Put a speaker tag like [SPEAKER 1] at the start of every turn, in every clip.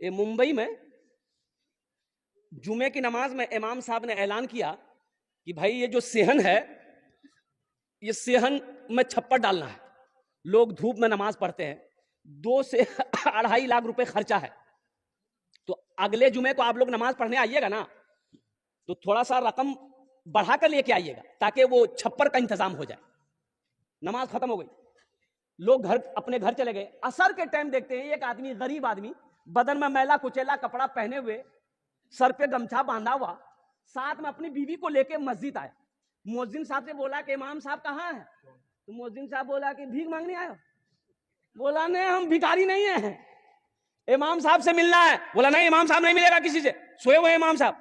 [SPEAKER 1] ممبئی میں جمعے کی نماز میں امام صاحب نے اعلان کیا کہ بھائی یہ جو صحن ہے، یہ صحن میں چھپر ڈالنا ہے. لوگ دھوپ میں نماز پڑھتے ہیں، 2 سے 2.5 لاکھ روپے خرچہ ہے. تو اگلے جمعے کو آپ لوگ نماز پڑھنے آئیے گا نا، تو تھوڑا سا رقم بڑھا کر لے کے آئیے گا تاکہ وہ چھپر کا انتظام ہو جائے. نماز ختم ہو گئی، لوگ اپنے گھر چلے گئے. عصر کے ٹائم دیکھتے ہیں ایک آدمی، غریب آدمی، بدن میں میلا کچیلا کپڑا پہنے ہوئے، سر پہ گمچھا باندھا ہوا، ساتھ میں اپنی بیوی کو لے کے مسجد آیا. مؤذن صاحب سے بولا کہ امام صاحب کہاں ہے؟ تو مؤذن صاحب بولا کہ بھیک مانگنے آئے ہو؟ بولا نہیں، ہم بھکاری نہیں ہیں، امام صاحب سے ملنا ہے. بولا نہیں، امام صاحب نہیں ملے گا کسی سے، سوئے ہوئے امام صاحب.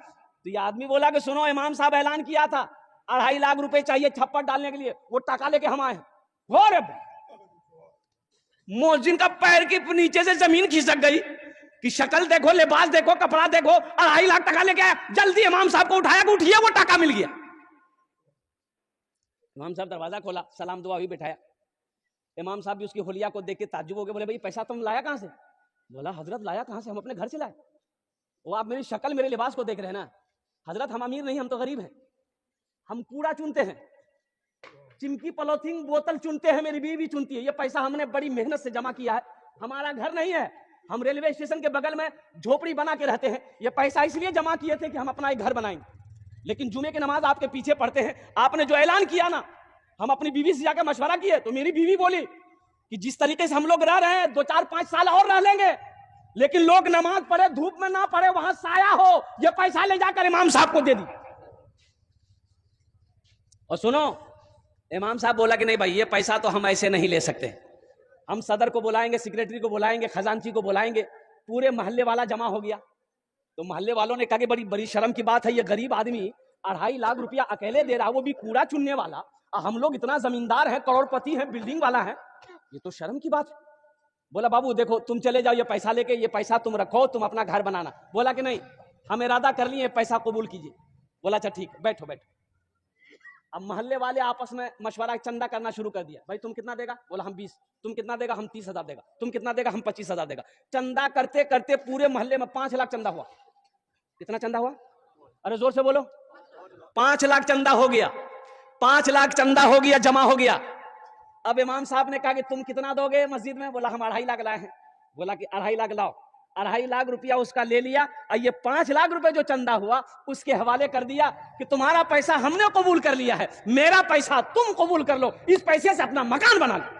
[SPEAKER 1] تو یہ آدمی بولا کہ سنو، امام صاحب اعلان کیا تھا 2.5 لاکھ روپے چاہیے چھپر ڈالنے کے لیے، وہ ٹکا لے کے ہم آئے ہیں. مؤذن کا پیر کے نیچے سے زمین کھسک گئی کہ شکل دیکھو، لباس دیکھو، کپڑا دیکھو، 2.5 لاکھ ٹکا لے کے آیا. جلدی امام صاحب کو اٹھایا کہ اٹھیے، وہ ٹکا مل گیا. امام صاحب دروازہ کھولا، سلام دعا ہوئی، بٹھایا. امام صاحب بھی اس کی حلیہ کو دیکھ کے تعجب ہو گئے. بولے بھائی پیسہ تم لایا کہاں سے؟ بولا حضرت لایا کہاں سے، ہم اپنے گھر سے لائے. وہ آپ میری شکل، میرے لباس کو دیکھ رہے ہیں نا. حضرت ہم امیر نہیں، ہم تو غریب ہیں، ہم کوڑا چنتے ہیں، چمکی پلوتھین بوتل چنتے ہیں، میری بیوی چنتی ہے. یہ پیسہ ہم نے بڑی محنت سے جمع کیا ہے، ہمارا گھر نہیں ہے، ہم ریلوے اسٹیشن کے بغل میں جھوپڑی بنا کے رہتے ہیں. یہ پیسہ اس لیے جمع کیے تھے کہ ہم اپنا ایک گھر بنائیں گے. لیکن جمعے کی نماز آپ کے پیچھے پڑھتے ہیں، آپ نے جو اعلان کیا نا، ہم اپنی بیوی سے جا کے مشورہ کیے تو میری بیوی بولی کہ جس طریقے سے ہم لوگ رہ رہے ہیں 2-4-5 سال اور رہ لیں گے، لیکن لوگ نماز پڑھے، دھوپ میں نہ پڑھے، وہاں سایہ ہو. یہ پیسہ لے جا کر امام صاحب کو دے دی. اور سنو، امام صاحب بولا کہ نہیں بھائی، یہ پیسہ تو ہم ایسے نہیں لے سکتے، ہم صدر کو بلائیں گے، سیکریٹری کو بلائیں گے، خزانچی کو بلائیں گے. پورے محلے والا جمع ہو گیا. تو محلے والوں نے کہا کہ بڑی بڑی شرم کی بات ہے، یہ غریب آدمی 2.5 لاکھ روپیہ اکیلے دے رہا، وہ بھی کوڑا چننے والا. ہم لوگ اتنا زمیندار ہیں، کروڑ پتی ہیں، بلڈنگ والا ہے، یہ تو شرم کی بات ہے. بولا بابو دیکھو، تم چلے جاؤ یہ پیسہ لے کے، یہ پیسہ تم رکھو، تم اپنا گھر بنانا. بولا کہ نہیں، ہم ارادہ کر لیے، پیسہ قبول کیجیے. بولا اچھا ٹھیک، بیٹھو بیٹھو. اب محلے والے آپس میں مشورہ چندہ کرنا شروع کر دیا. بھائی تم کتنا دے گا؟ بولا ہم 20. تم کتنا دے گا؟ ہم 30,000 دے گا. تم کتنا دے گا؟ ہم 25,000 دے گا. چندہ کرتے کرتے پورے محلے میں 5 لاکھ چندہ ہوا. کتنا چندہ ہوا؟ ارے زور سے بولو. 5 لاکھ چندہ ہو گیا. 5 لاکھ چندہ ہو گیا، جمع ہو گیا. اب امام صاحب نے کہا کہ تم کتنا دو گے مسجد میں؟ بولا ہم 2.5 لاکھ لائے ہیں. بولا کہ 2.5 لاکھ لاؤ. 2.5 لاکھ روپیہ اس کا لے لیا، اور یہ 5 لاکھ روپے جو چندہ ہوا اس کے حوالے کر دیا کہ تمہارا پیسہ ہم نے قبول کر لیا ہے، میرا پیسہ تم قبول کر لو، اس پیسے سے اپنا مکان بنا لو.